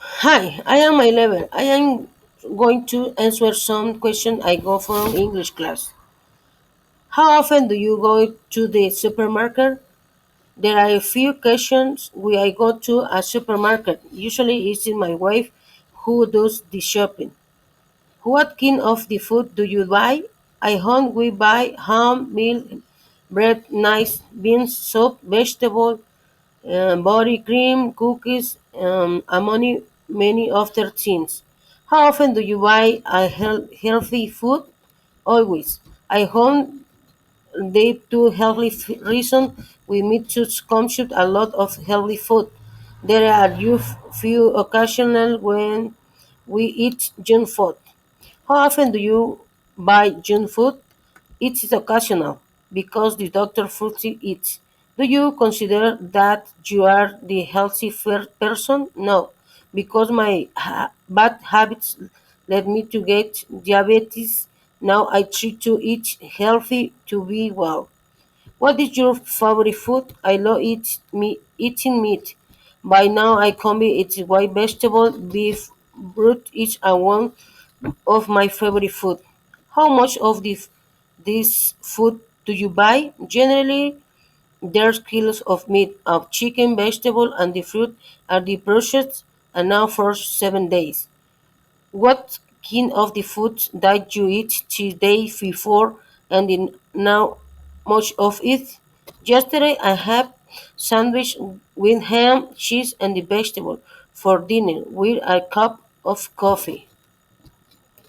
Hi, I am 11. I am going to answer some question I got from English class. How often do you go to the supermarket? There are a few occasions where I go to a supermarket. Usually it's my wife who does the shopping. What kind of the food do you buy? I home we buy ham, milk, bread, nice beans, soup, vegetable, body cream, cookies, and many other things. How often do you buy a healthy food? Always. I hope they do healthy reason we need to consume a lot of healthy food. There are few occasional when we eat junk food. How often do you buy junk food? It is occasional because the doctor forces it. Do you consider that you are the healthy person? No, because my bad habits led me to get diabetes. Now I try to eat healthy to be well. What is your favorite food? I love eating meat. By now I can eat white vegetable, beef, fruit, each and one of my favorite food. How much of this food do you buy? Generally, there's kilos of meat, of chicken, vegetable, and the fruit are the processed and now for 7 days. What kind of the food that you eat the day before and in now much of it? Yesterday I had sandwich with ham, cheese, and the vegetable for dinner with a cup of coffee.